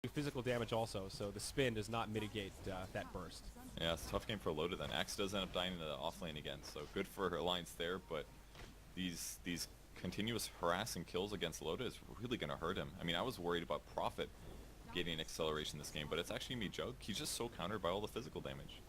physical damage also, so the spin does not mitigate that burst. Yeah, it's a tough game for Loda then. Axe does end up dying in the offlane again, so good for her alliance there, but these continuous harassing kills against Loda is really going to hurt him. I mean, I was worried about Prophet getting acceleration this game, but it's actually me, Jug. He's just so countered by all the physical damage.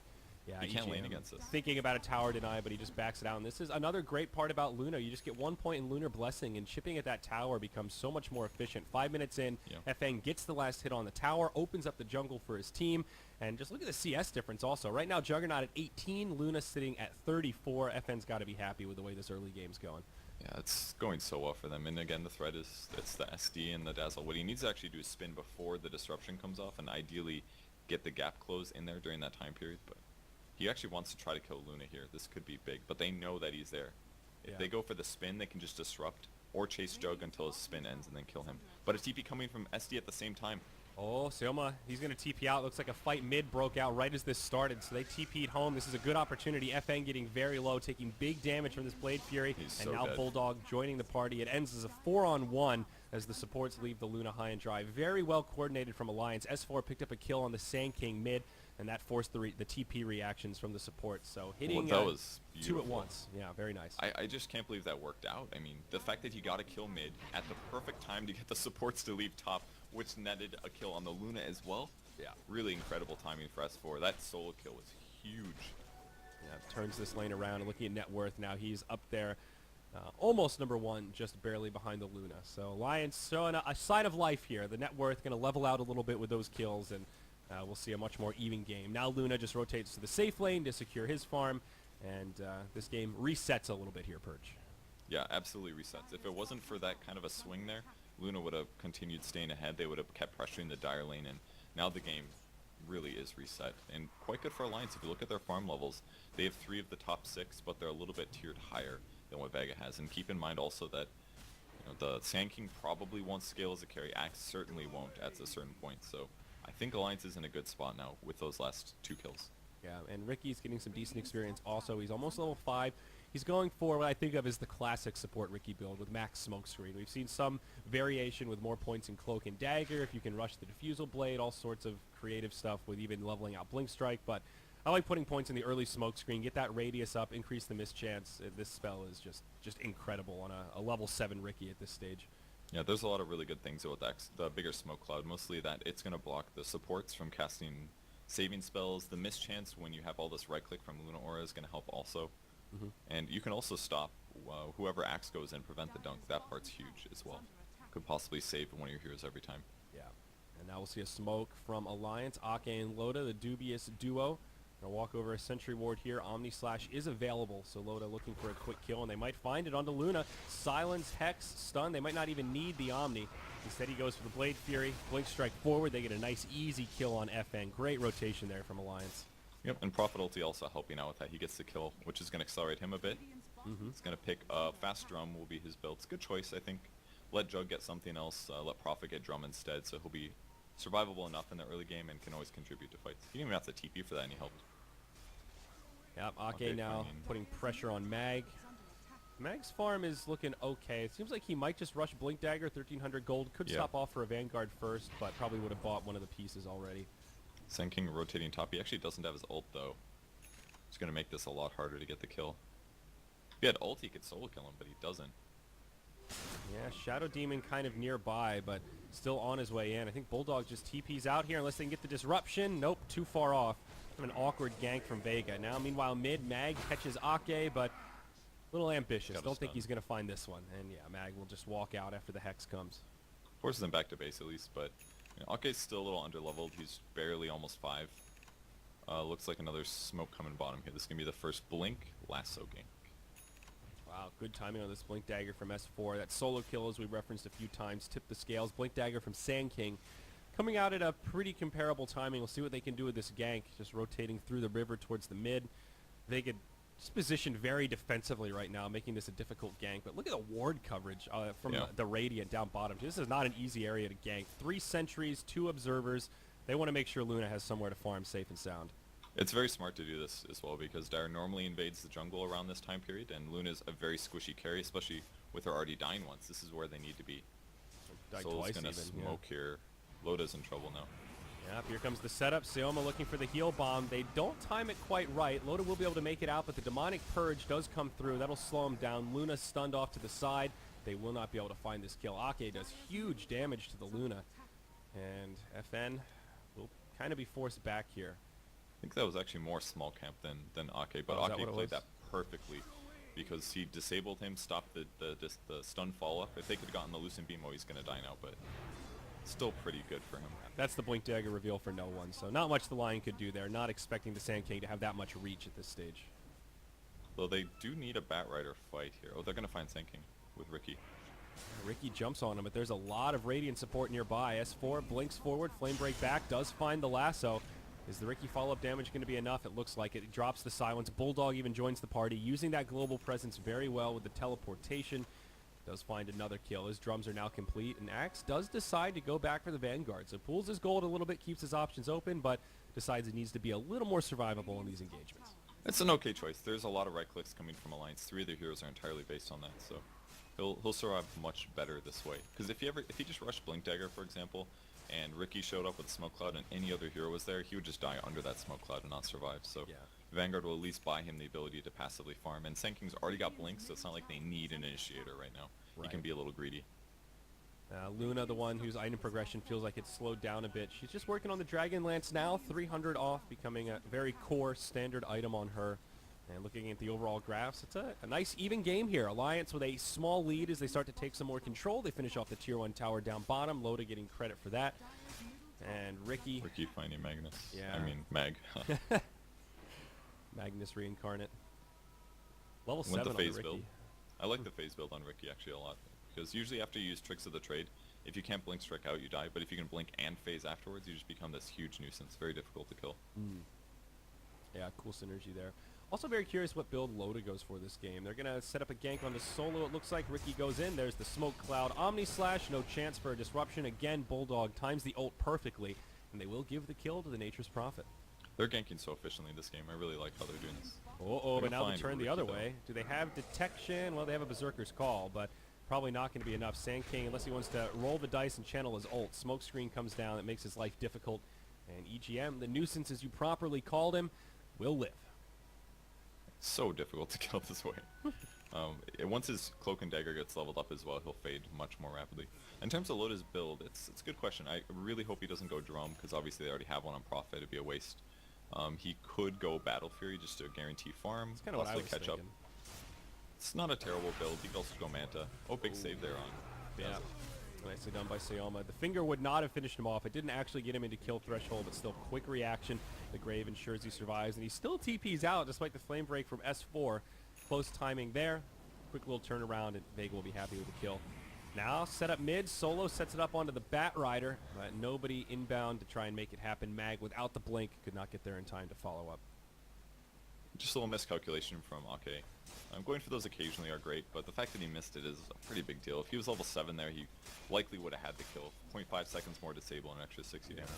Yeah, he can't lane against this. Thinking about a tower deny, but he just backs it out. And this is another great part about Luna. You just get 1 point in Lunar Blessing, and chipping at that tower becomes so much more efficient. 5 minutes in, FN gets the last hit on the tower, opens up the jungle for his team, and just look at the CS difference also. Right now, Juggernaut at 18, Luna sitting at 34. FN's got to be happy with the way this early game's going. Yeah, it's going so well for them. And again, the threat is it's the SD and the Dazzle. What he needs to actually do is spin before the disruption comes off, and ideally get the gap close in there during that time period. But he actually wants to try to kill Luna here. This could be big, but they know that he's there. If they go for the spin, they can just disrupt or chase Jug until his spin ends and then kill him. But a TP coming from SD at the same time. Oh, Seoma, he's going to TP out. Looks like a fight mid broke out right as this started, so they TP'd home. This is a good opportunity. FN getting very low, taking big damage from this Blade Fury, and now dead. Bulldog joining the party. It ends as a 4-on-1 as the supports leave the Luna high and dry. Very well coordinated from Alliance. S4 picked up a kill on the Sand King mid, and that forced the TP reactions from the supports. So hitting that was two at once. Yeah, very nice. I just can't believe that worked out. I mean, the fact that he got a kill mid at the perfect time to get the supports to leave top, which netted a kill on the Luna as well. Yeah, really incredible timing for S4. That solo kill was huge. Yeah, turns this lane around and looking at net worth now. He's up there, almost number one, just barely behind the Luna. So Alliance showing a sign of life here. The net worth going to level out a little bit with those kills, and we'll see a much more even game. Now Luna just rotates to the safe lane to secure his farm, and this game resets a little bit here, Perch. Yeah, absolutely resets. If it wasn't for that kind of a swing there, Luna would have continued staying ahead. They would have kept pressuring the dire lane, and now the game really is reset. And quite good for Alliance. If you look at their farm levels, they have 3 of the top 6, but they're a little bit tiered higher than what Vega has. And keep in mind also that the Sand King probably won't scale as a carry. Axe certainly won't at a certain point. So I think Alliance is in a good spot now with those last 2 kills. Yeah, and Ricky's getting some decent experience also. He's almost level 5. He's going for what I think of as the classic support Ricky build with max smokescreen. We've seen some variation with more points in Cloak and Dagger, if you can rush the Diffusal Blade, all sorts of creative stuff with even leveling out Blink Strike, but I like putting points in the early smokescreen, get that radius up, increase the mischance. This spell is just incredible on a level 7 Ricky at this stage. Yeah, there's a lot of really good things about the bigger smoke cloud, mostly that it's going to block the supports from casting saving spells. The mischance when you have all this right click from Luna Aura is going to help also. And you can also stop whoever Axe goes in, prevent the dunk. That part's huge as well. Could possibly save one of your heroes every time. Yeah. And now we'll see a smoke from Alliance. Ake and Loda, the dubious duo. Gonna walk over a Sentry Ward here. Omni Slash is available, so Loda looking for a quick kill, and they might find it onto Luna. Silence, Hex, Stun. They might not even need the Omni. Instead he goes for the Blade Fury. Blink Strike forward. They get a nice easy kill on FN. Great rotation there from Alliance. Yep, and Prophet Ulti also helping out with that. He gets the kill, which is going to accelerate him a bit. He's going to pick Fast Drum will be his build. It's a good choice, I think. Let Jug get something else. Let Prophet get Drum instead, so he'll be survivable enough in the early game and can always contribute to fights. He didn't even have to TP for that, and he helped. Yep, Ake now putting pressure on Mag. Mag's farm is looking okay. It seems like he might just rush Blink Dagger, 1,300 gold. Could stop off for a Vanguard first, but probably would have bought one of the pieces already. Sand King rotating top. He actually doesn't have his ult though. It's going to make this a lot harder to get the kill. If he had ult, he could solo kill him, but he doesn't. Yeah, Shadow Demon kind of nearby, but still on his way in. I think Bulldog just TP's out here unless they can get the disruption. Nope, too far off. An awkward gank from Vega. Now, meanwhile, mid, Mag catches Ake, but a little ambitious. Don't think he's going to find this one. And yeah, Mag will just walk out after the Hex comes. Forces him back to base at least, but Ake's still a little underleveled. He's barely almost 5. Looks like another smoke coming bottom here. This is going to be the first Blink lasso gank. Wow, good timing on this Blink Dagger from S4. That solo kill, as we referenced a few times, tipped the scales. Blink Dagger from Sand King coming out at a pretty comparable timing. We'll see what they can do with this gank, just rotating through the river towards the mid. They get just positioned very defensively right now, making this a difficult gank. But look at the ward coverage from the Radiant down bottom. This is not an easy area to gank. 3 sentries, 2 observers. They want to make sure Luna has somewhere to farm safe and sound. It's very smart to do this as well because Dire normally invades the jungle around this time period, and Luna's a very squishy carry, especially with her already dying once. This is where they need to be. Soul's going to smoke here. Loda's in trouble now. Yep, here comes the setup. Seoma looking for the heal bomb. They don't time it quite right. Loda will be able to make it out, but the demonic purge does come through. That'll slow him down. Luna stunned off to the side. They will not be able to find this kill. Ake does huge damage to the Luna. And FN will kind of be forced back here. I think that was actually more small camp than Ake, but Ake played that perfectly because he disabled him, stopped the stun follow-up. If they could have gotten the Lucent Beam, oh, he's going to die now, but still pretty good for him. That's the Blink Dagger reveal for no one, so not much the Lion could do there. Not expecting the Sand King to have that much reach at this stage. Though they do need a Bat Rider fight here. Oh, they're going to find Sand King with Ricky. Ricky jumps on him, but there's a lot of Radiant support nearby. S4 blinks forward, Flame Break back, does find the lasso. Is the Ricky follow-up damage going to be enough? It looks like it. It drops the silence. Bulldog even joins the party, using that global presence very well with the teleportation. Does find another kill. His drums are now complete, and Axe does decide to go back for the Vanguard. So pulls his gold a little bit, keeps his options open, but decides it needs to be a little more survivable in these engagements. It's an okay choice. There's a lot of right clicks coming from Alliance. 3 of their heroes are entirely based on that, so he'll survive much better this way. Because if he just rushed Blink Dagger, for example, and Ricky showed up with a smoke cloud and any other hero was there, he would just die under that smoke cloud and not survive. So yeah. Vanguard will at least buy him the ability to passively farm. And Sand King's already got blinks, so it's not like they need an initiator right now. Right. He can be a little greedy. Luna, the one whose item progression feels like it's slowed down a bit. She's just working on the Dragon Lance now, 300 off, becoming a very core standard item on her. And looking at the overall graphs, it's a nice even game here. Alliance with a small lead as they start to take some more control. They finish off the tier 1 tower down bottom. Loda getting credit for that. And Ricky finding Magnus. Yeah. I mean, Mag. Magnus reincarnate. Level Went 7 the phase on Ricky. build. I like the phase build on Ricky actually a lot. Because usually after you use Tricks of the Trade, if you can't blink strike out, you die. But if you can blink and phase afterwards, you just become this huge nuisance. Very difficult to kill. Yeah, cool synergy there. Also very curious what build Loda goes for this game. They're going to set up a gank on the solo. It looks like Ricky goes in. There's the smoke cloud. Omni Slash, no chance for a disruption. Again, Bulldog times the ult perfectly. And they will give the kill to the Nature's Prophet. They're ganking so efficiently in this game. I really like how they're doing this. But now they turn the other though. way. Do they have detection? Well, they have a Berserker's Call, but probably not going to be enough. Sand King, unless he wants to roll the dice and channel his ult. Smoke screen comes down. It makes his life difficult. And EGM, the nuisance as you properly called him, will live. So difficult to kill this way. Once his Cloak and Dagger gets leveled up as well, he'll fade much more rapidly. In terms of Loda's build, it's a good question. I really hope he doesn't go Drum, because obviously they already have one on Prophet. It'd be a waste. He could go Battle Fury just to guarantee farm, That's kind of what I was catch thinking. up. It's not a terrible build. He could also go Manta. Oh, big save there on. Yeah. Nicely done by Seoma. The finger would not have finished him off. It didn't actually get him into kill threshold, but still quick reaction. The Grave ensures he survives, and he still TPs out despite the flame break from S4. Close timing there. Quick little turnaround, and Vega will be happy with the kill. Now set up mid. Solo sets it up onto the Bat Rider, but nobody inbound to try and make it happen. Mag, without the blink, could not get there in time to follow up. Just a little miscalculation from Ake. Going for those occasionally are great, but the fact that he missed it is a pretty big deal. If he was level 7 there, he likely would have had the kill. 0.5 seconds more disable and an extra 60 damage.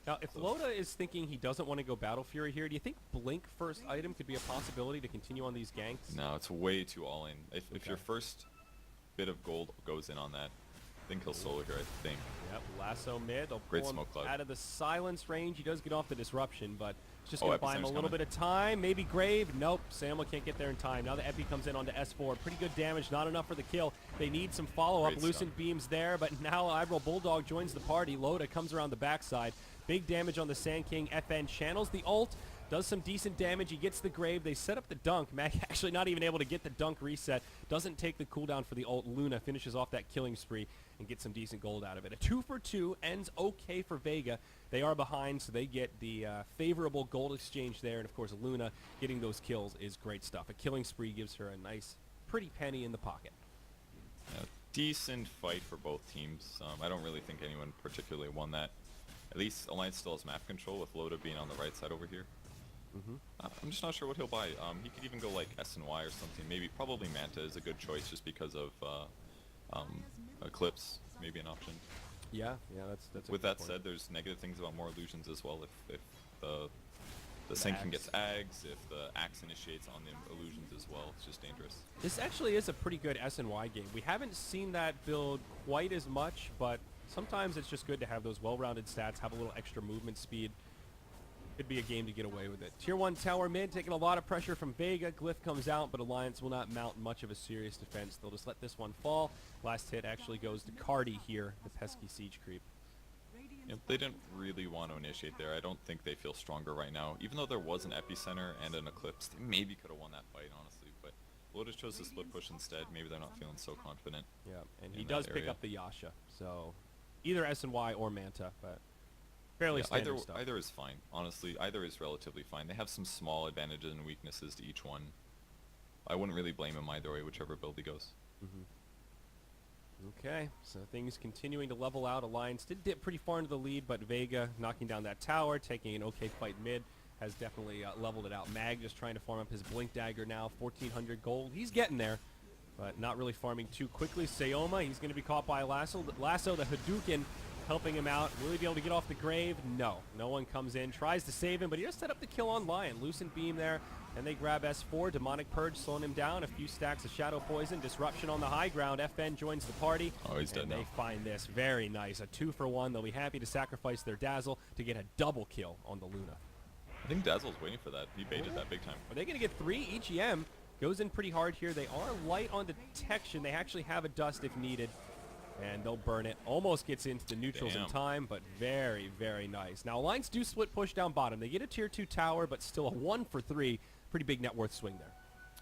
Now, if Loda is thinking he doesn't want to go Battle Fury here, do you think Blink first item could be a possibility to continue on these ganks? No, it's way too all-in. If your first bit of gold goes in on that, then kill Solo here, I think. Yep, lasso mid. They'll Great pull him smoke cloud. out of the silence range. He does get off the disruption, but it's just Oh, going to buy him a Epicenter's little coming. bit of time. Maybe Grave. Nope, Samuel can't get there in time. Now the Epi comes in onto S4. Pretty good damage, not enough for the kill. They need some follow-up. Great Lucent stuff. beams there, but now Admiral Bulldog joins the party. Loda comes around the backside. Big damage on the Sand King. FN channels the ult. Does some decent damage. He gets the Grave. They set up the dunk. Mag actually not even able to get the dunk reset. Doesn't take the cooldown for the ult. Luna finishes off that killing spree and gets some decent gold out of it. A 2 for 2 ends okay for Vega. They are behind, so they get the favorable gold exchange there. And, of course, Luna getting those kills is great stuff. A killing spree gives her a nice, pretty penny in the pocket. Yeah, decent fight for both teams. I don't really think anyone particularly won that. At least Alliance still has map control with Loda being on the right side over here. I'm just not sure what he'll buy. He could even go like S and Y or something. Probably Manta is a good choice just because of Eclipse, maybe an option. Yeah, that's a With good that point. said, there's negative things about more illusions as well. If the Sand King Axe. gets Ags, if the Axe initiates on the illusions as well, it's just dangerous. This actually is a pretty good S and Y game. We haven't seen that build quite as much, but sometimes it's just good to have those well-rounded stats, have a little extra movement speed. Could be a game to get away with it. Tier 1 tower mid, taking a lot of pressure from Vega. Glyph comes out, but Alliance will not mount much of a serious defense. They'll just let this one fall. Last hit actually goes to Cardi here, the pesky siege creep. Yep, they didn't really want to initiate there. I don't think they feel stronger right now. Even though there was an epicenter and an eclipse, they maybe could have won that fight, honestly. But Lotus chose to split push instead. Maybe they're not feeling so confident. Yeah, and he does pick up the Yasha, so either SNY or Manta, but fairly standard stuff. Either is fine. Honestly, either is relatively fine. They have some small advantages and weaknesses to each one. I wouldn't really blame him either way, whichever build he goes. Okay, so things continuing to level out. Alliance did dip pretty far into the lead, but Vega knocking down that tower, taking an okay fight mid, has definitely leveled it out. Mag just trying to farm up his Blink Dagger now, 1,400 gold. He's getting there, but not really farming too quickly. Sayoma, he's going to be caught by Lasso. Lasso, the Hadouken, helping him out. Will he be able to get off the grave? No. No one comes in, tries to save him, but he just set up the kill on Lion. Lucent Beam there, and they grab S4. Demonic Purge slowing him down. A few stacks of Shadow Poison. Disruption on the high ground. FN joins the party. Oh, he's dead now. They find this very nice. A 2-for-1. They'll be happy to sacrifice their Dazzle to get a double kill on the Luna. I think Dazzle's waiting for that. He baited that big time. Are they going to get 3? EGM goes in pretty hard here. They are light on detection. They actually have a dust if needed. And they'll burn it. Almost gets into the neutrals in time, but very, very nice. Now, Alliance do split push down bottom. They get a tier 2 tower, but still a 1-for-3. Pretty big net worth swing there.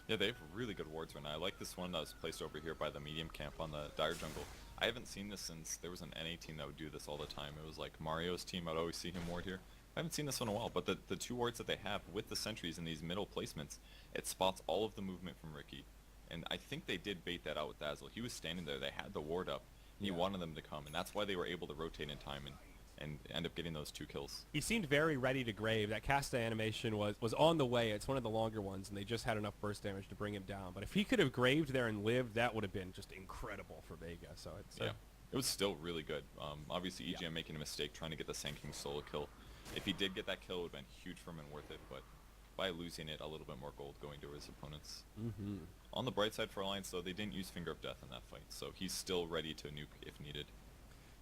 Yeah, they have really good wards right now. I like this one that was placed over here by the medium camp on the Dire Jungle. I haven't seen this since there was an NA team that would do this all the time. It was like Mario's team. I'd always see him ward here. I haven't seen this one in a while, but the 2 wards that they have with the sentries in these middle placements, it spots all of the movement from Ricky. And I think they did bait that out with Dazzle. He was standing there. They had the ward up. He wanted them to come, and that's why they were able to rotate in time and end up getting those 2 kills. He seemed very ready to grave. That Casta animation was on the way. It's one of the longer ones, and they just had enough burst damage to bring him down. But if he could have graved there and lived, that would have been just incredible for Vega. So it's it was still really good. Obviously, EGM making a mistake trying to get the Sand King solo kill. If he did get that kill, it would have been huge for him and worth it, but by losing it, a little bit more gold going to his opponents. On the bright side for Alliance, though, they didn't use Finger of Death in that fight, so he's still ready to nuke if needed.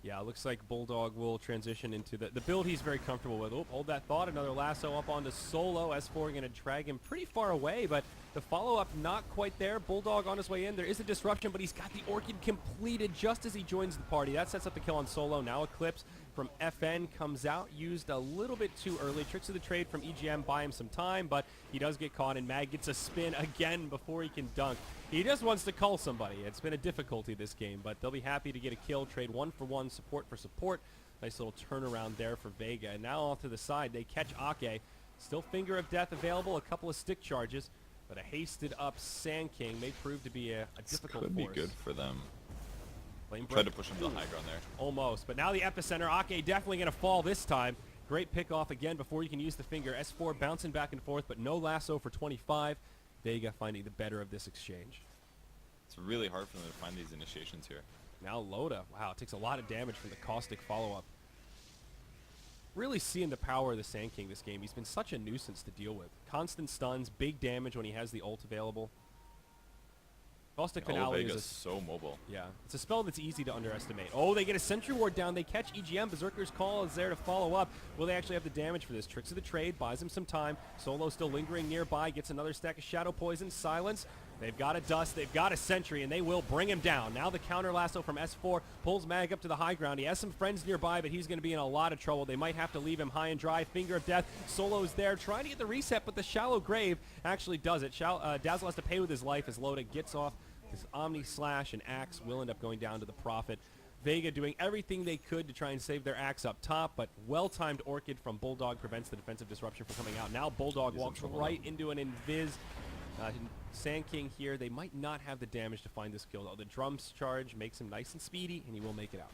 Yeah, it looks like Bulldog will transition into the build he's very comfortable with. Oh, hold that thought. Another lasso up onto Solo. S4 going to drag him pretty far away, but the follow-up not quite there. Bulldog on his way in. There is a disruption, but he's got the Orchid completed just as he joins the party. That sets up the kill on Solo. Now Eclipse from FN comes out, used a little bit too early. Tricks of the trade from EGM buy him some time, but he does get caught, and Mag gets a spin again before he can dunk. He just wants to cull somebody. It's been a difficulty this game, but they'll be happy to get a kill, trade 1-for-1, support for support. Nice little turnaround there for Vega. And now off to the side, they catch Ake. Still Finger of Death available, a couple of stick charges, but a hasted up Sand King may prove to be a difficult could force. Be good for them. Tried to push him to the high ground there. Almost, but now the epicenter. Ake definitely going to fall this time. Great pick off again before you can use the finger. S4 bouncing back and forth, but no lasso for 25. Vega finding the better of this exchange. It's really hard for them to find these initiations here. Now Loda. Wow, it takes a lot of damage from the caustic follow-up. Really seeing the power of the Sand King this game. He's been such a nuisance to deal with. Constant stuns, big damage when he has the ult available. Caustic Finale Vega's is so mobile. Yeah, it's a spell that's easy to underestimate. Oh, they get a Sentry Ward down. They catch EGM. Berserker's Call is there to follow up. Will they actually have the damage for this? Tricks of the Trade buys him some time. Solo still lingering nearby. Gets another stack of Shadow Poison. Silence. They've got a Dust. They've got a Sentry, and they will bring him down. Now the counter lasso from S4 pulls Mag up to the high ground. He has some friends nearby, but he's going to be in a lot of trouble. They might have to leave him high and dry. Finger of Death. Solo's there trying to get the reset, but the Shallow Grave actually does it. Dazzle has to pay with his life as Loda gets off. His Omni Slash and Axe will end up going down to the Prophet. Vega doing everything they could to try and save their Axe up top, but well-timed Orchid from Bulldog prevents the defensive disruption from coming out. Now Bulldog walks right into an Invis. Sand King here, they might not have the damage to find this kill, though. The drums charge makes him nice and speedy, and he will make it out.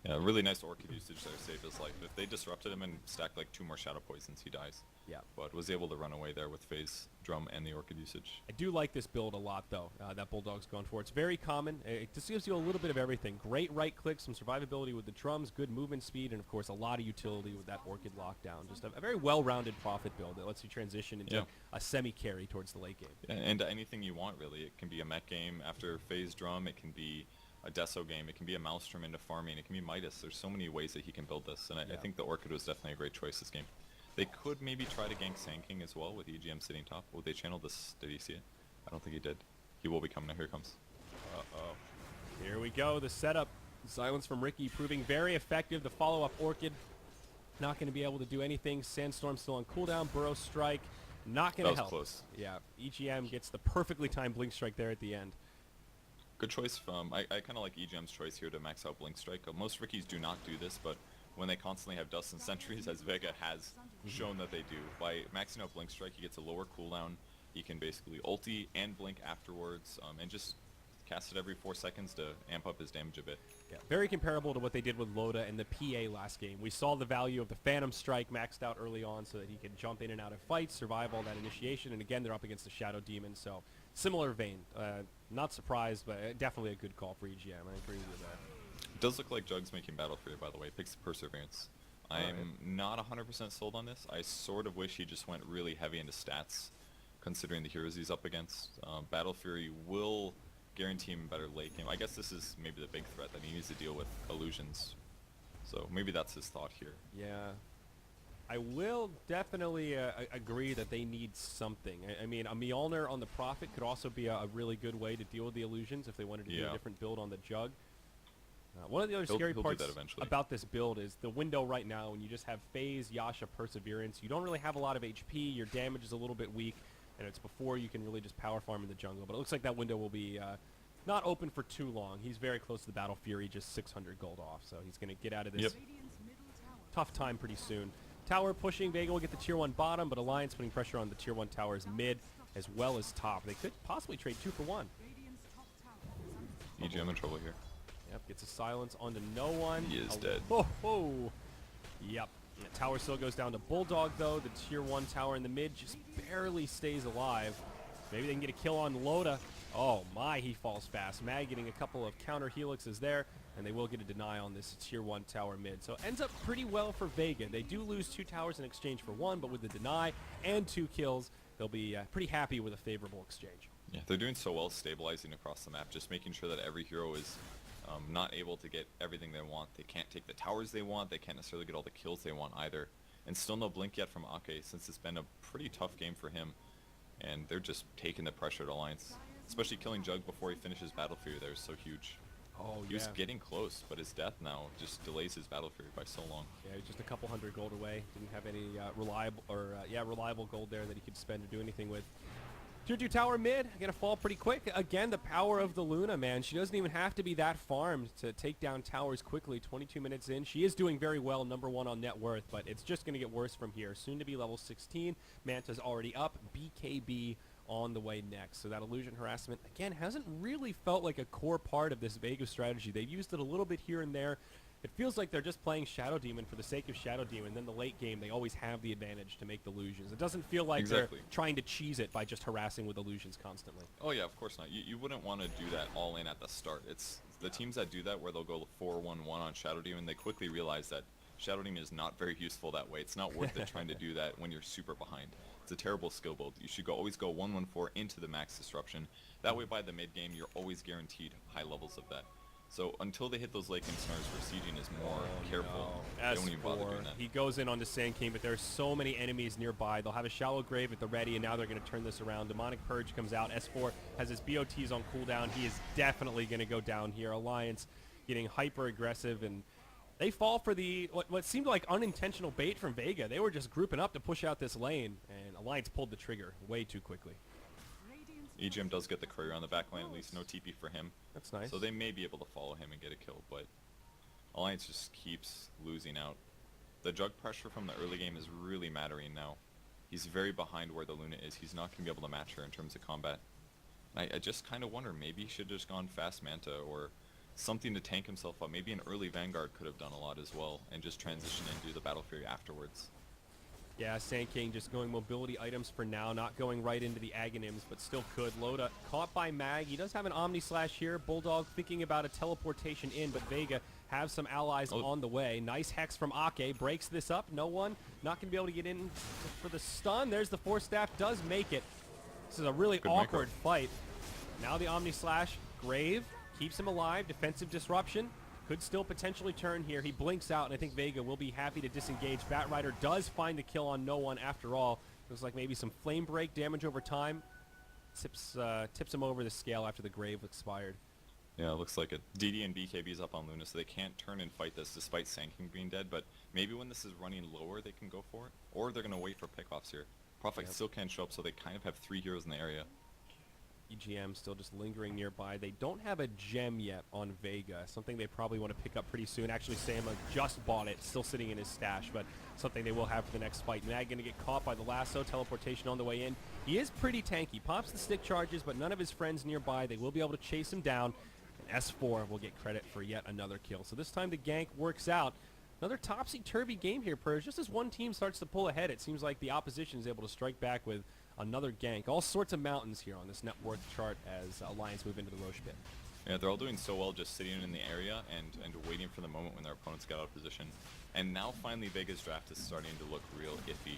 Yeah, really nice Orchid usage there, saved his life. If they disrupted him and stacked like 2 more Shadow Poisons, he dies. Yeah. But was able to run away there with Phase, Drum, and the Orchid usage. I do like this build a lot, though, that Bulldog's going for. It's very common. It just gives you a little bit of everything. Great right click, some survivability with the drums, good movement speed, and, of course, a lot of utility with that Orchid lockdown. Just a very well-rounded Prophet build that lets you transition into a semi-carry towards the late game. Yeah, and anything you want, really. It can be a mech game after Phase Drum. It can be a Deso game, it can be a Maelstrom into farming, it can be Midas. There's so many ways that he can build this, and I think the Orchid was definitely a great choice this game. They could maybe try to gank Sand King as well with EGM sitting top. Oh, they channeled this. Did he see it? I don't think he did. He will be coming. Here he comes. Uh-oh. Here we go. The setup. Silence from Ricky proving very effective. The follow-up Orchid not going to be able to do anything. Sandstorm still on cooldown. Burrow Strike not going to help. That was close. Yeah, EGM gets the perfectly timed Blink Strike there at the end. Good choice from... I kind of like EGM's choice here to max out Blink Strike. Most Rickies do not do this, but when they constantly have Dust and Sentries, as Vega has shown that they do, by maxing out Blink Strike, he gets a lower cooldown. He can basically ulti and blink afterwards, and just cast it every 4 seconds to amp up his damage a bit. Yeah, very comparable to what they did with Loda and the PA last game. We saw the value of the Phantom Strike maxed out early on so that he could jump in and out of fights, survive all that initiation, and again, they're up against the Shadow Demon, so similar vein. Not surprised, but definitely a good call for EGM. I agree with that. It does look like Jug's making Battle Fury, by the way. Picks Perseverance. I'm not 100% sold on this. I sort of wish he just went really heavy into stats, considering the heroes he's up against. Battle Fury will guarantee him better late game. I guess this is maybe the big threat that he needs to deal with illusions. So maybe that's his thought here. Yeah. I will definitely agree that they need something. I mean, a Mjolnir on the Prophet could also be a really good way to deal with the illusions if they wanted to do a different build on the Jug. One of the other scary parts about this build is the window right now when you just have Phase, Yasha, Perseverance. You don't really have a lot of HP, your damage is a little bit weak, and it's before you can really just power farm in the jungle. But it looks like that window will be not open for too long. He's very close to the Battle Fury, just 600 gold off, so he's going to get out of this tough time pretty soon. Tower pushing, Vega will get the tier 1 bottom, but Alliance putting pressure on the tier 1 towers mid as well as top. They could possibly trade 2 for 1. EGM in trouble here. Yep, gets a silence onto no one. He is dead. Oh, oh. Yep. Yeah, tower still goes down to Bulldog, though. The tier 1 tower in the mid just barely stays alive. Maybe they can get a kill on Loda. Oh, my, he falls fast. Mag getting a couple of counter helixes there, and they will get a deny on this tier 1 tower mid. So it ends up pretty well for Vega. They do lose 2 towers in exchange for 1, but with the deny and 2 kills, they'll be pretty happy with a favorable exchange. Yeah, they're doing so well stabilizing across the map, just making sure that every hero is not able to get everything they want. They can't take the towers they want. They can't necessarily get all the kills they want either. And still no blink yet from Ake, since it's been a pretty tough game for him. And they're just taking the pressure at Alliance. Especially killing Jug before he finishes Battle Fury there is so huge. Oh, he was getting close, but his death now just delays his Battle Fury by so long. Yeah, he's just a couple hundred gold away. Didn't have any reliable gold there that he could spend to do anything with. Tier 2 tower mid, gonna fall pretty quick. Again, the power of the Luna, man. She doesn't even have to be that farmed to take down towers quickly. 22 minutes in. She is doing very well, number 1 on net worth, but it's just gonna get worse from here. Soon to be level 16. Manta's already up. BKB on the way next. So that illusion harassment, again, hasn't really felt like a core part of this Vega strategy. They've used it a little bit here and there. It feels like they're just playing Shadow Demon for the sake of Shadow Demon. Then the late game, they always have the advantage to make the illusions. It doesn't feel like they're trying to cheese it by just harassing with illusions constantly. Oh yeah, of course not. You wouldn't want to do that all in at the start. It's the teams that do that where they'll go 4-1-1 on Shadow Demon, they quickly realize that Shadow Demon is not very useful that way. It's not worth it trying to do that when you're super behind. It's a terrible skill build. You should always go 1-1-4 into the max disruption. That way by the mid game, you're always guaranteed high levels of that. So until they hit those late game snars, where sieging is more careful, they don't even bother doing that. He goes in onto Sand King, but there are so many enemies nearby. They'll have a shallow grave at the ready, and now they're going to turn this around. Demonic Purge comes out. S4 has his BOTs on cooldown. He is definitely going to go down here. Alliance getting hyper aggressive, and they fall for the what seemed like unintentional bait from Vega. They were just grouping up to push out this lane, and Alliance pulled the trigger way too quickly. EGM does get the courier on the back line, at least no TP for him. That's nice. So they may be able to follow him and get a kill, but Alliance just keeps losing out. The Jug pressure from the early game is really mattering now. He's very behind where the Luna is. He's not going to be able to match her in terms of combat. I just kind of wonder, maybe he should have just gone fast Manta or something to tank himself up. Maybe an early Vanguard could have done a lot as well and just transition into the Battle Fury afterwards. Yeah, Sand King just going mobility items for now, not going right into the Aghanims, but still could. Loda caught by Mag. He does have an Omni Slash here. Bulldog thinking about a teleportation in, but Vega have some allies on the way. Nice Hex from Ake. Breaks this up. No one. Not going to be able to get in for the stun. There's the Force Staff. Does make it. This is a really awkward fight. Now the Omni Slash. Grave keeps him alive. Defensive disruption could still potentially turn here. He blinks out, and I think Vega will be happy to disengage. Batrider does find the kill on no one after all. Looks like maybe some flame break damage over time. Tips him over the scale after the grave expired. Yeah, it looks like it. DD and BKB's up on Luna, so they can't turn and fight this despite Sand King being dead, but maybe when this is running lower, they can go for it. Or they're going to wait for pickoffs here. Prophet still can't show up, so they kind of have 3 heroes in the area. EGM still just lingering nearby. They don't have a gem yet on Vega, something they probably want to pick up pretty soon. Actually, Sama just bought it, still sitting in his stash, but something they will have for the next fight. Mag going to get caught by the lasso, teleportation on the way in. He is pretty tanky, pops the stick charges, but none of his friends nearby. They will be able to chase him down, and S4 will get credit for yet another kill. So this time the gank works out. Another topsy-turvy game here, Purge. Just as one team starts to pull ahead, it seems like the opposition is able to strike back with another gank. All sorts of mountains here on this net worth chart as Alliance move into the Roche pit. Yeah, they're all doing so well just sitting in the area and waiting for the moment when their opponents get out of position. And now finally Vega's draft is starting to look real iffy.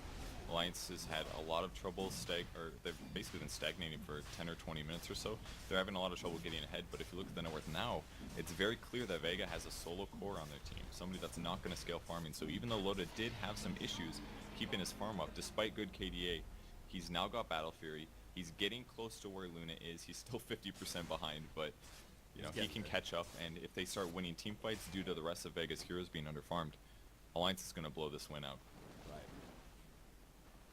Alliance has had a lot of trouble they've basically been stagnating for 10 or 20 minutes or so. They're having a lot of trouble getting ahead, but if you look at the net worth now, it's very clear that Vega has a solo core on their team, somebody that's not going to scale farming. So even though Loda did have some issues keeping his farm up despite good KDA, he's now got Battle Fury. He's getting close to where Luna is. He's still 50% behind, but you know, he can catch up, and if they start winning team fights due to the rest of Vega's heroes being underfarmed, Alliance is going to blow this win out.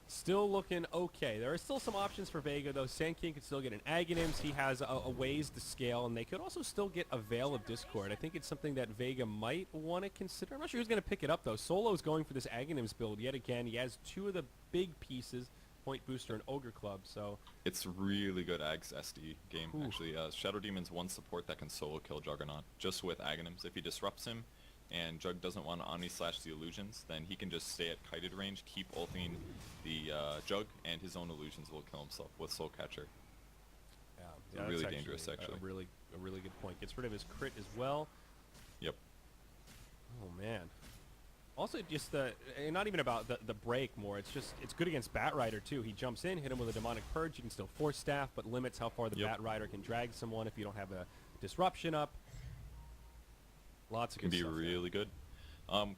Still looking okay. There are still some options for Vega, though. Sand King could still get an Aghanims. He has a ways to scale, and they could also still get a Veil of Discord. I think it's something that Vega might want to consider. I'm not sure who's going to pick it up, though. Solo's going for this Aghanims build yet again. He has 2 of the big pieces, Point Booster and Ogre Club, so... It's really good Ags SD game, actually. Shadow Demon's one support that can solo kill Juggernaut, just with Aghanims. If he disrupts him, and Jug doesn't want to Omni-slash the illusions, then he can just stay at kited range, keep ulting the Jug, and his own illusions will kill himself with Soul Catcher. Yeah, really dangerous, actually. A really good point. Gets rid of his crit as well. Yep. Oh man. Also, just not even about the break more. It's good against Batrider too. He jumps in, hit him with a demonic purge. You can still force staff, but limits how far the Batrider can drag someone if you don't have a disruption up. Lots of can good be stuff really good.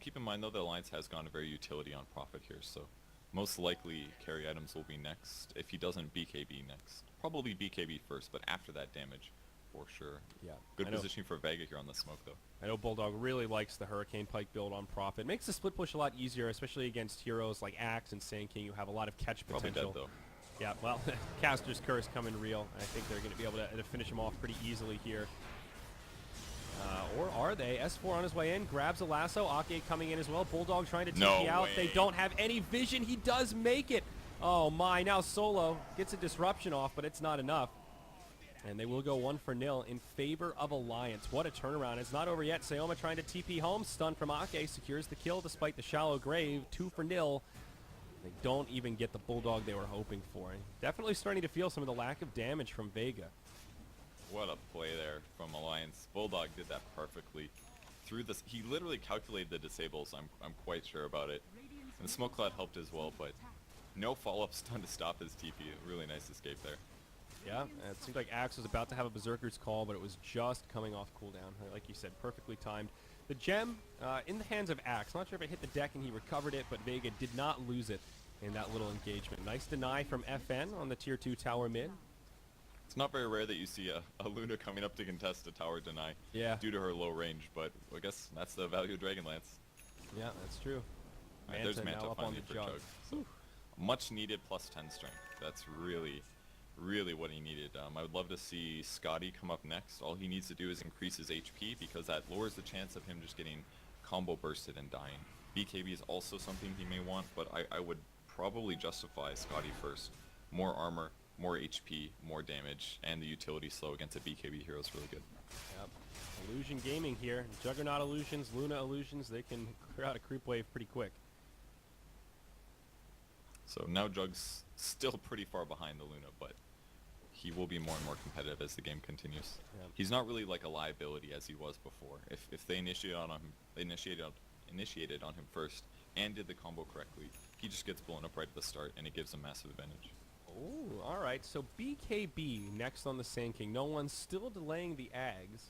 Keep in mind though, the Alliance has gone very utility on Prophet here, so most likely carry items will be next. If he doesn't, BKB next. Probably BKB first, but after that damage, for sure. Yeah. Good positioning for Vega here on the smoke though. I know Bulldog really likes the Hurricane Pike build on Prophet. Makes the split push a lot easier, especially against heroes like Axe and Sand King who have a lot of catch potential. Probably dead though. Yeah, well, Caster's Curse coming real. I think they're going to be able to finish him off pretty easily here. Or are they? S4 on his way in, grabs a lasso. Ake coming in as well. Bulldog trying to TP out. They don't have any vision. He does make it. Oh my, now Solo gets a disruption off, but it's not enough. And they will go 1-0 in favor of Alliance. What a turnaround. It's not over yet. Sayoma trying to TP home. Stun from Ake secures the kill despite the shallow grave. 2-0. They don't even get the Bulldog they were hoping for. Definitely starting to feel some of the lack of damage from Vega. What a play there from Alliance. Bulldog did that perfectly. Through this, he literally calculated the disables. I'm quite sure about it. And the Smoke Cloud helped as well, but no follow-up stun to stop his TP. Really nice escape there. Yeah, it seemed like Axe was about to have a Berserker's Call, but it was just coming off cooldown. Like you said, perfectly timed. The gem in the hands of Axe. Not sure if it hit the deck and he recovered it, but Vega did not lose it in that little engagement. Nice deny from FN on the tier 2 tower mid. It's not very rare that you see a Luna coming up to contest a tower deny due to her low range, but I guess that's the value of Dragonlance. Yeah, that's true. Right, there's Manta finally for Jug. So much needed plus 10 strength. That's really what he needed. I would love to see Scotty come up next. All he needs to do is increase his HP because that lowers the chance of him just getting combo bursted and dying. BKB is also something he may want, but I would probably justify Scotty first. More armor, more HP, more damage, and the utility slow against a BKB hero is really good. Yep. Illusion Gaming here. Juggernaut illusions, Luna illusions, they can clear out a creep wave pretty quick. So now Jug's still pretty far behind the Luna, but he will be more and more competitive as the game continues. Yep. He's not really like a liability as he was before. If they initiated on him first and did the combo correctly, he just gets blown up right at the start and it gives him massive advantage. Oh, alright, so BKB next on the Sand King. No one's still delaying the Ags.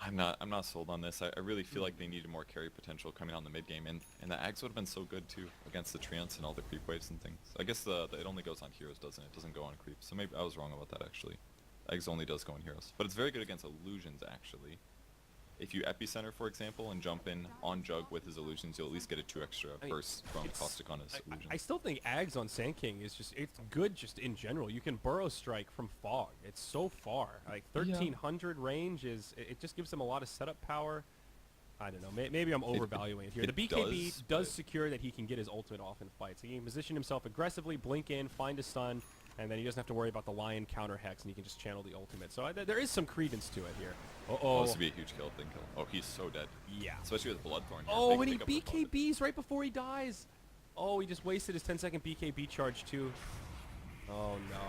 I'm not sold on this. I really feel like they needed more carry potential coming on the mid game, and the Ags would have been so good too against the Treants and all the creep waves and things. I guess it only goes on heroes, doesn't it? It doesn't go on creeps. So maybe I was wrong about that actually. Eggs only does go on heroes, but it's very good against illusions actually. If you epicenter, for example, and jump in on Jug with his illusions, you'll at least get a 2 extra bursts from Caustic on his illusions. I still think Ags on Sand King is just, it's good just in general. You can burrow strike from fog. It's so far. Like 1300 range it just gives them a lot of setup power. I don't know. Maybe I'm overvaluing it here. The BKB does secure that he can get his ultimate off in fights. He can position himself aggressively, blink in, find a stun, and then he doesn't have to worry about the Lion counter hex, and he can just channel the ultimate. So there is some credence to it here. Oh, this would be a huge kill, thing kill. Oh, he's so dead. Yeah. Especially with Bloodthorn. Oh, and he BKBs right before he dies. Oh, he just wasted his 10-second BKB charge too. Oh no.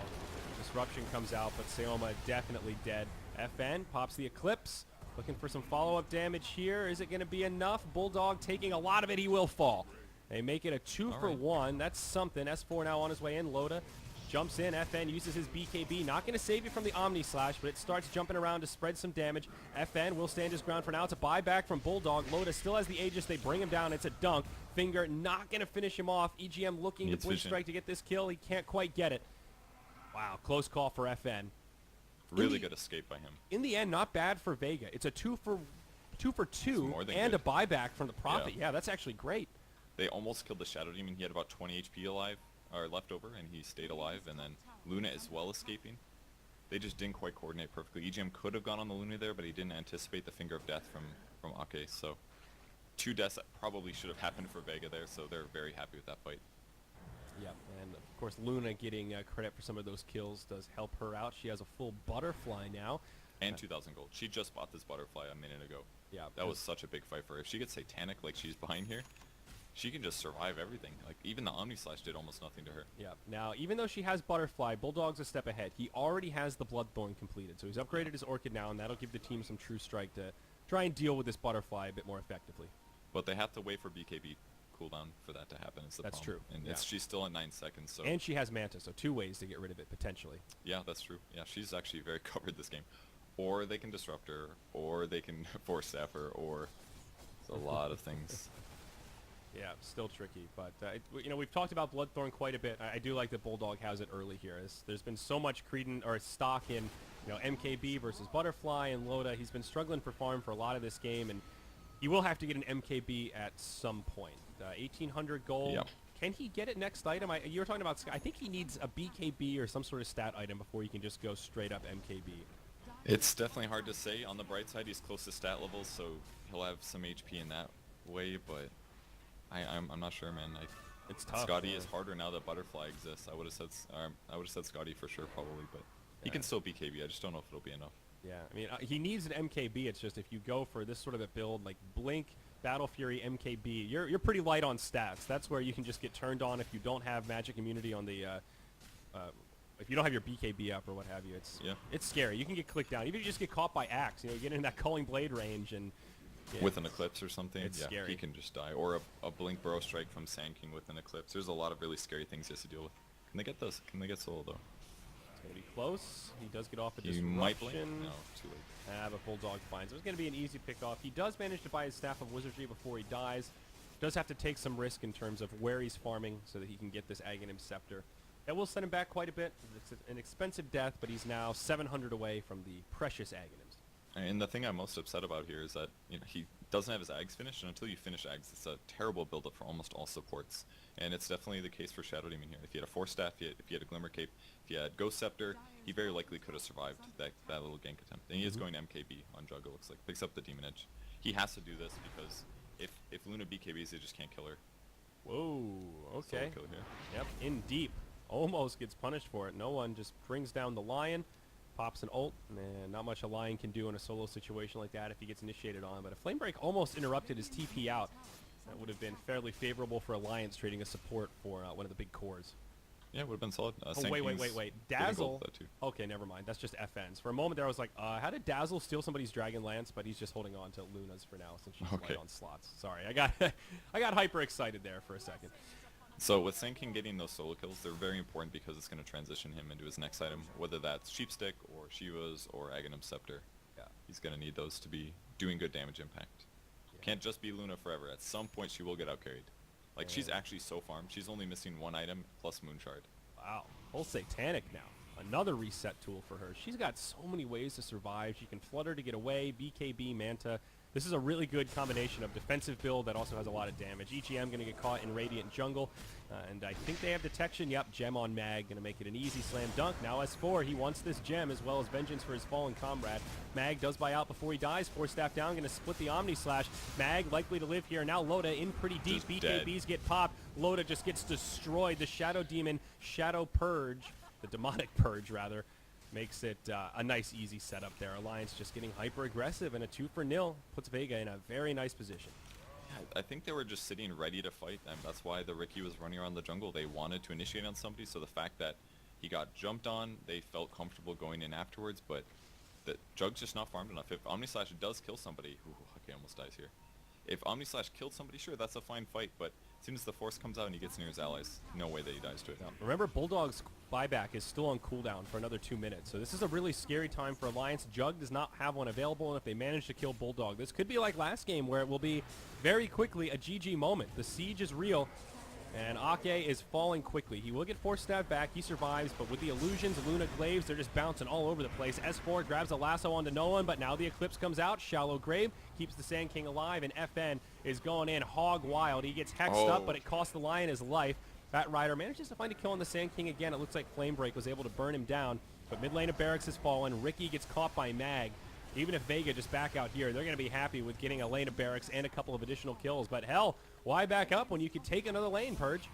Disruption comes out, but Seoma definitely dead. FN pops the Eclipse. Looking for some follow-up damage here. Is it going to be enough? Bulldog taking a lot of it. He will fall. They make it a 2 for 1. That's something. S4 now on his way in. Loda jumps in. FN uses his BKB. Not going to save you from the Omni Slash, but it starts jumping around to spread some damage. FN will stand his ground for now. It's a buyback from Bulldog. Loda still has the Aegis. They bring him down. It's a dunk. Finger not going to finish him off. EGM looking to blink strike to get this kill. He can't quite get it. Wow, close call for FN. Really good escape by him. In the end, not bad for Vega. It's a 2 for 2 and good. a buyback from the Prophet. Yeah, that's actually great. They almost killed the Shadow Demon. He had about 20 HP alive, or left over, and he stayed alive. And then Luna as well escaping. They just didn't quite coordinate perfectly. EGM could have gone on the Luna there, but he didn't anticipate the Finger of Death from Ake. So 2 deaths that probably should have happened for Vega there. So they're very happy with that fight. Yep, and of course Luna getting credit for some of those kills does help her out. She has a full butterfly now. And 2,000 gold. She just bought this butterfly a minute ago. Yeah. That was such a big fight for her. If she gets Satanic like she's behind here, she can just survive everything. Like, even the Omni Slash did almost nothing to her. Yeah. Now, even though she has Butterfly, Bulldog's a step ahead. He already has the Bloodthorn completed, so he's upgraded his Orchid now, and that'll give the team some true strike to try and deal with this Butterfly a bit more effectively. But they have to wait for BKB cooldown for that to happen. That's true. And she's still at 9 seconds. So. And she has Manta, so 2 ways to get rid of it, potentially. Yeah, that's true. Yeah, she's actually very covered this game. Or they can disrupt her, or they can force staff her, or it's a lot of things. Yeah, still tricky, but you know, we've talked about Bloodthorn quite a bit. I do like that Bulldog has it early here. There's been so much credence or stock in, you know, MKB versus Butterfly and Loda. He's been struggling for farm for a lot of this game, and he will have to get an MKB at some point. 1,800 gold. Yep. Can he get it next item? You were talking about. I think he needs a BKB or some sort of stat item before he can just go straight up MKB. It's definitely hard to say. On the bright side, he's close to stat levels, so he'll have some HP in that way, but I'm not sure, man. It's tough. Scotty is harder now that Butterfly exists. I would have said Scotty for sure, probably, but he can still BKB. I just don't know if it'll be enough. Yeah, I mean, he needs an MKB. It's just if you go for this sort of a build like Blink, Battle Fury, MKB, you're pretty light on stats. That's where you can just get turned on if you don't have magic immunity on the if you don't have your BKB up or what have you. It's scary. You can get clicked down. Even if you just get caught by Axe, you know, you get in that Culling Blade range and with an Eclipse or something, it's scary. He can just die. Or a Blink Burrow Strike from Sand King with an Eclipse. There's a lot of really scary things he has to deal with. Can they get those? Can they get solo though? It's going to be close. He does get off a He disruption. might blink. No, too late. But Bulldog finds it. It's going to be an easy pick-off. He does manage to buy his Staff of Wizardry before he dies. Does have to take some risk in terms of where he's farming so that he can get this Aghanim Scepter. That will set him back quite a bit. It's an expensive death, but he's now 700 away from the precious Aghanims. And the thing I'm most upset about here is that, you know, he doesn't have his Ags finished, and until you finish Ags, it's a terrible build-up for almost all supports. And it's definitely the case for Shadow Demon here. If he had a Force Staff, if he had a Glimmer Cape, if he had Ghost Scepter, he very likely could have survived that little gank attempt. And he is going MKB on Jug, it looks like. Picks up the Demon Edge. He has to do this because if Luna BKBs, they just can't kill her. Whoa, okay. Solo kill here. Yep, in deep. Almost gets punished for it. No one, just brings down the Lion, pops an ult, and not much a Lion can do in a solo situation like that if he gets initiated on. But a Flame Break almost interrupted his TP out. That would have been fairly favorable for Alliance trading a support for one of the big cores. Yeah, it would have been solid. Oh, wait. Dazzle. Okay, never mind. That's just FNs. For a moment there, I was like, how did Dazzle steal somebody's Dragon Lance? But he's just holding on to Luna's for now since she's light on slots. Sorry, I got hyper excited there for a second. So with Sand King getting those solo kills, they're very important because it's going to transition him into his next item, whether that's Sheepstick or Shiva's or Aghanim Scepter. Yeah. He's going to need those to be doing good damage impact. Can't just be Luna forever. At some point, she will get outcarried. Like, she's actually so farmed. She's only missing one item plus Moon Shard. Wow. Whole Satanic now. Another reset tool for her. She's got so many ways to survive. She can flutter to get away, BKB, Manta. This is a really good combination of defensive build that also has a lot of damage. EGM going to get caught in Radiant Jungle, and I think they have detection. Yep, Gem on Mag, going to make it an easy slam dunk. Now S4, he wants this Gem as well as Vengeance for his fallen comrade. Mag does buy out before he dies. 4 staff down, going to split the Omni Slash. Mag likely to live here. Now Loda in pretty deep. Just BKBs get popped. Loda just gets destroyed. The Shadow Demon, Shadow Purge, the Demonic Purge rather, makes it a nice, easy setup there. Alliance just getting hyper-aggressive, and a 2-for-0 puts Vega in a very nice position. Yeah, I think they were just sitting ready to fight, and that's why the Riki was running around the jungle. They wanted to initiate on somebody, so the fact that he got jumped on, they felt comfortable going in afterwards, but the Jug's just not farmed enough. If Omni Slash does kill somebody, okay, almost dies here. If Omni Slash killed somebody, sure, that's a fine fight, but as soon as the Force comes out and he gets near his allies, no way that he dies to it. Yeah. Remember, Bulldog's buyback is still on cooldown for another 2 minutes, so this is a really scary time for Alliance. Jug does not have one available, and if they manage to kill Bulldog, this could be like last game where it will be very quickly a GG moment. The siege is real, and Ake is falling quickly. He will get 4 stab back. He survives, but with the illusions, Luna Glaives, they're just bouncing all over the place. S4 grabs a lasso onto no one, but now the Eclipse comes out. Shallow Grave keeps the Sand King alive, and FN is going in hog wild. He gets hexed up, but it costs the Lion his life. Bat Rider manages to find a kill on the Sand King again. It looks like Flamebreak was able to burn him down, but mid lane of Barracks has fallen. Riki gets caught by Mag. Even if Vega just back out here, they're going to be happy with getting a lane of Barracks and a couple of additional kills. But hell, why back up when you could take another lane, Purge?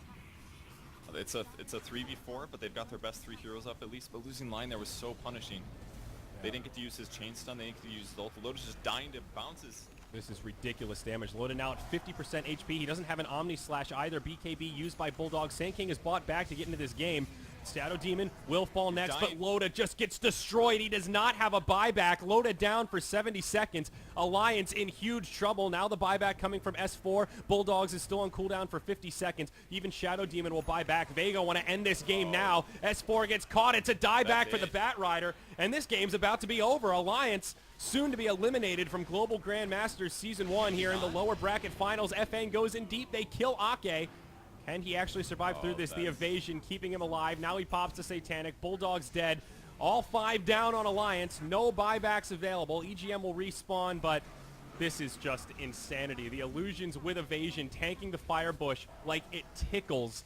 It's a 3v4, but they've got their best 3 heroes up at least. But losing line there was so punishing. Yeah. They didn't get to use his chain stun. They didn't get to use his ult. Loda's just dying to bounces. This is ridiculous damage. Loda now at 50% HP. He doesn't have an Omni Slash either. BKB used by Bulldog. Sand King is bought back to get into this game. Shadow Demon will fall next, but Loda just gets destroyed. He does not have a buyback. Loda down for 70 seconds. Alliance in huge trouble. Now the buyback coming from S4. Bulldogs is still on cooldown for 50 seconds. Even Shadow Demon will buy back. Vega want to end this game now. S4 gets caught. It's a dieback for the Bat Rider, and this game's about to be over. Alliance soon to be eliminated from Global Grandmasters Season 1 here in the lower bracket finals. FN goes in deep. They kill Ake. Can he actually survive through this? The evasion keeping him alive. Now he pops to Satanic. Bulldog's dead. All 5 down on Alliance. No buybacks available. EGM will respawn, but this is just insanity. The illusions with evasion tanking the fire bush like it tickles.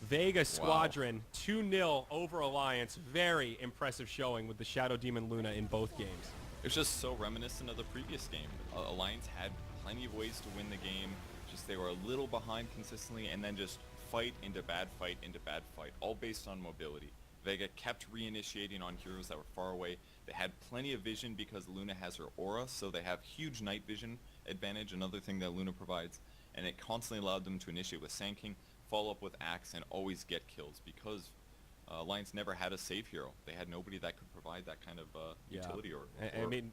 Vega Squadron 2-0 over Alliance. Very impressive showing with the Shadow Demon Luna in both games. It's just so reminiscent of the previous game. Alliance had plenty of ways to win the game. Just they were a little behind consistently, and then just fight into bad fight into bad fight, all based on mobility. Vega kept reinitiating on heroes that were far away. They had plenty of vision because Luna has her aura, so they have huge night vision advantage, another thing that Luna provides, and it constantly allowed them to initiate with Sand King, follow up with Axe, and always get kills because Alliance never had a save hero. They had nobody that could provide that kind of utility. I mean,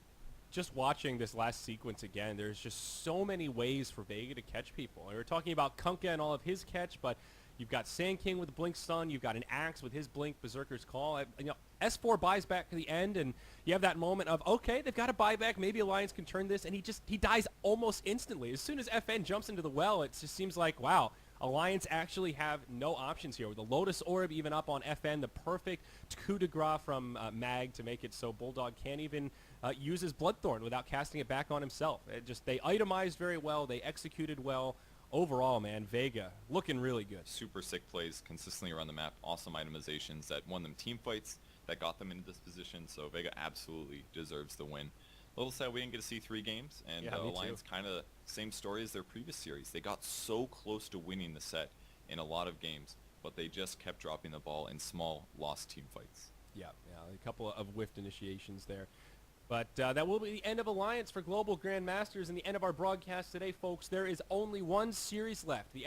just watching this last sequence again, there's just so many ways for Vega to catch people. We were talking about Kunkka and all of his catch, but you've got Sand King with the Blink Stun, you've got an Axe with his Blink, Berserker's Call. S4 buys back to the end, and you have that moment of, okay, they've got a buyback, maybe Alliance can turn this, and he dies almost instantly. As soon as FN jumps into the well, it just seems like, wow, Alliance actually have no options here. With the Lotus Orb even up on FN, the perfect coup de grace from Mag to make it so Bulldog can't even use his Bloodthorn without casting it back on himself. They itemized very well. They executed well. Overall, man, Vega looking really good. Super sick plays consistently around the map. Awesome itemizations that won them team fights, that got them into this position. So Vega absolutely deserves the win. A little sad we didn't get to see 3 games, and Alliance kind of same story as their previous series. They got so close to winning the set in a lot of games, but they just kept dropping the ball in small lost team fights. Yeah, a couple of whiffed initiations there. But that will be the end of Alliance for Global Grandmasters and the end of our broadcast today, folks. There is only one series left. The